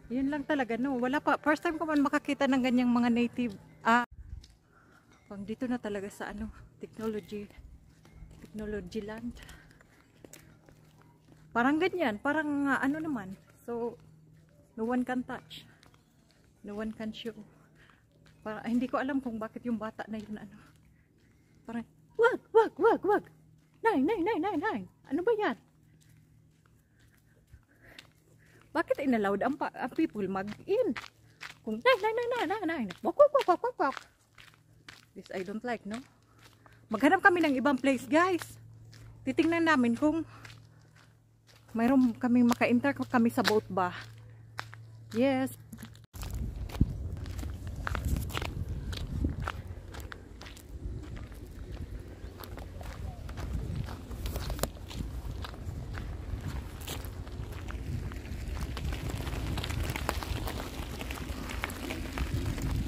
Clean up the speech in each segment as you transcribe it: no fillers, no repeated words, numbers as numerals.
Yun lang talaga, no? Wala pa. First time ko man makakita ng ganyang mga native. Pang dito na talaga sa ano, technology land. Parang ganyan, parang ano naman. So, no one can touch. No one can show. Hindi ko alam kung bakit yung bata na yun ano. Parang, wag. Nine. Ano ba yan? Bakit inallowed ang people mag-in? Kung nine. Wak. This I don't like, no? Maghanap kami ng ibang place, guys. Titingnan namin kung mayroon kaming maka-enter kami sa boat ba. Yes.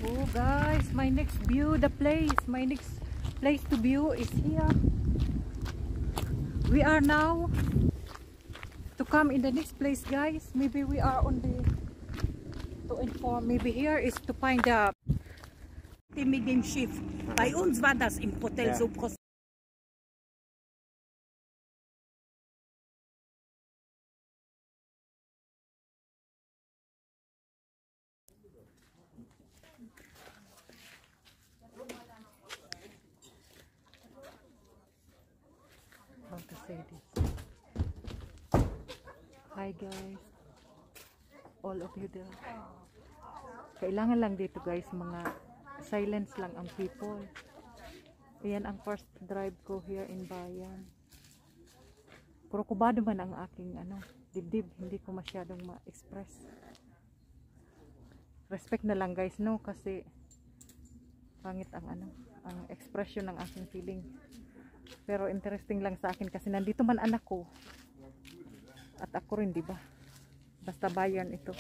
Oh guys, my next place to view is here. We are now to come in the next place, guys. Maybe we are on the to inform. Maybe here is to find the mit dem Schiff. Bei uns war das im Hotel so kostenlos. How to say this? Hi guys, all of you there. Kailangan lang dito guys, mga silence lang ang people. Ayan ang first drive ko here in Bayan. Puro kubado man ang aking dibdib, hindi ko masyadong ma-express. Respect na lang guys, no, kasi pangit ang ang expression ng aking feeling. Pero interesting lang sa akin kasi nandito man anak ko at ako rin, di ba? Basta Bayan ito.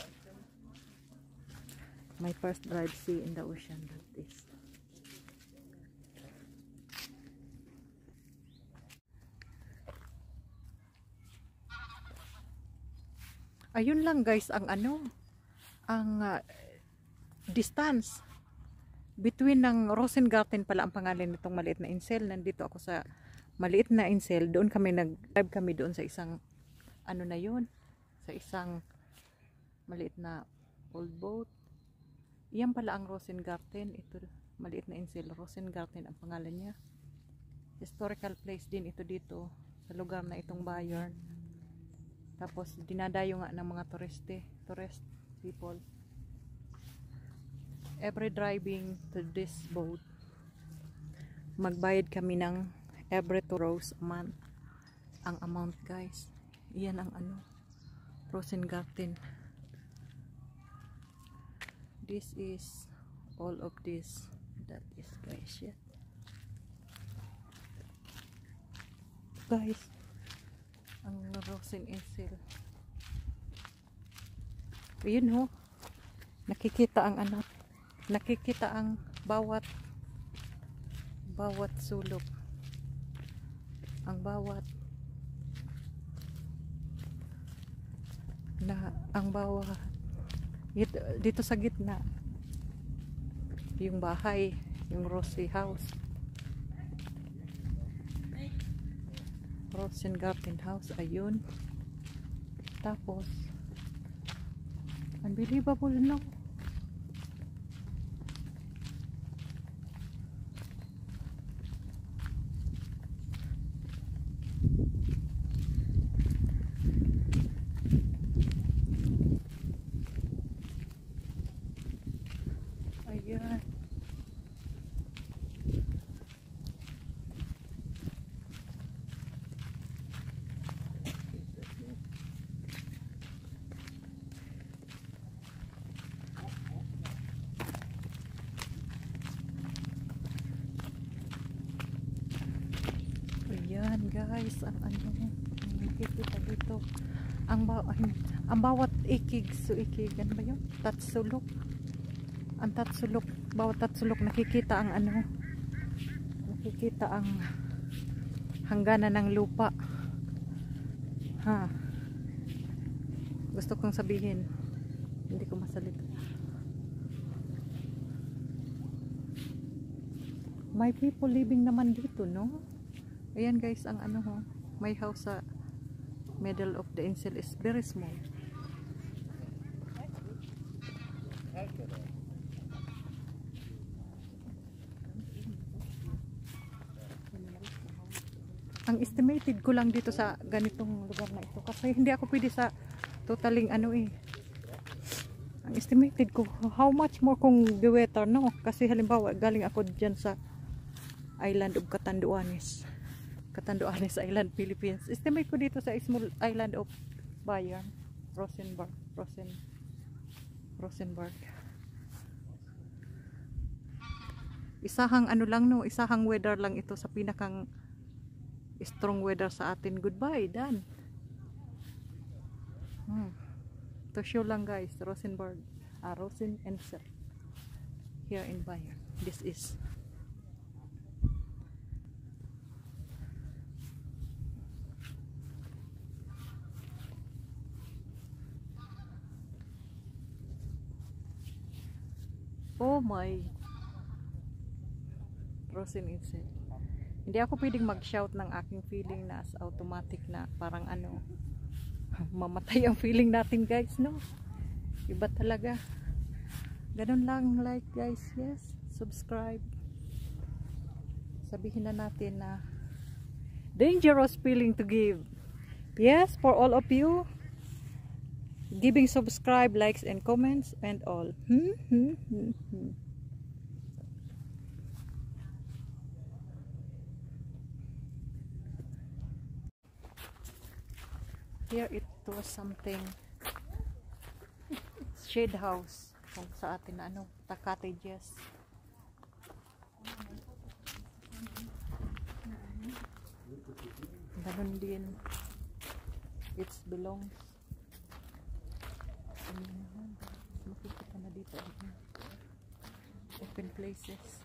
My first drive sea in the ocean, that is. Ayun lang guys ang distance between ng Rosengarten pala ang pangalan nitong maliit na insel. Nandito ako sa maliit na insel. Doon kami nag-drive kami doon sa isang na yun, sa isang maliit na old boat. Iyan pala ang Rosengarten. Ito maliit na insel, Rosengarten ang pangalan niya. Historical place din ito dito sa lugar na itong Bayan. Tapos dinadayo nga ng mga tourist people. Every driving to this boat, magbayad kami ng every 2 euros a month. Ang amount guys. Iyan ang Rosengarten. This is all of this. That is guys, yeah. Guys, ang Rosen Insel. Ayun ho. Nakikita ang nakikita ang bawat sulok. Ang bawat dito sa gitna yung bahay, yung Rossi House, Rosengarten House, ayun. Tapos unbelievable, no? Ayan. Ayan guys, ang nakikita dito. Ang bawat ikig, ano ba yun? Tatsulok. Ang tatsulok, bawat tatsulok nakikita ang nakikita ang hangganan ng lupa. Gusto kong sabihin, hindi ko sumasalita. May people living naman dito, no? Ayan guys, ang ano ho, may house sa middle of the Incel is very small. Ang estimated ko lang dito sa ganitong lugar na ito kasi hindi ako pwede sa totaling ano eh. Ang estimated ko, how much more kung Giwetar, no? Kasi halimbawa, galing ako dyan sa island of Catanduanes. Catanduanes Island, Philippines. Estimate ko dito sa small island of Bayan, Rosenberg. Isahang ano lang, no? Isahang weather lang ito sa pinakang strong weather sa atin. Goodbye, done. To show lang guys, Rosenberg, Rosen and Sir here in Bayan. This is oh my Rosen and Sir. Hindi ako pwedeng mag-shout ng aking feeling na as automatic na parang ano mamatay ang feeling natin guys, no? Iba talaga. Ganun lang, like guys, yes, subscribe. Sabihin na natin na dangerous feeling to give. Yes, for all of you giving subscribe, likes and comments and all. Here it was something shade house kung sa atin na ano, cottages. Ganun din. It belongs. Makikita na dito. Open places.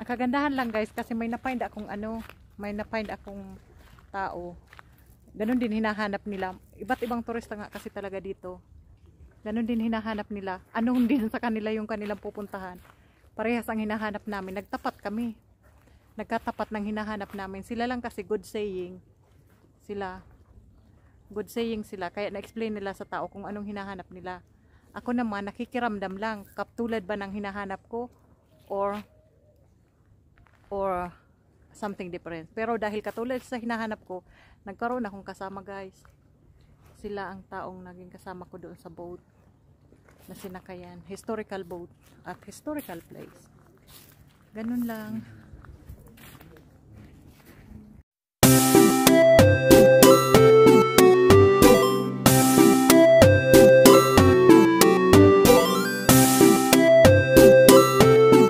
Ang kagandahan lang guys kasi may na-find akong ano, may na-find akong tao. Ganon din hinahanap nila. Iba't ibang turista nga kasi talaga dito. Ganon din hinahanap nila. Anong din sa kanila yung kanilang pupuntahan. Parehas ang hinahanap namin. Nagtapat kami. Nagkatapat ng hinahanap namin. Sila lang kasi good saying. Good saying sila. Kaya na-explain nila sa tao kung anong hinahanap nila. Ako naman nakikiramdam lang. Katulad ba ng hinahanap ko? Or something different. Pero dahil katulad sa hinahanap ko, nagkaroon akong kasama guys. Sila ang taong naging kasama ko doon sa boat na sinakayan. Historical boat at historical place. Ganun lang.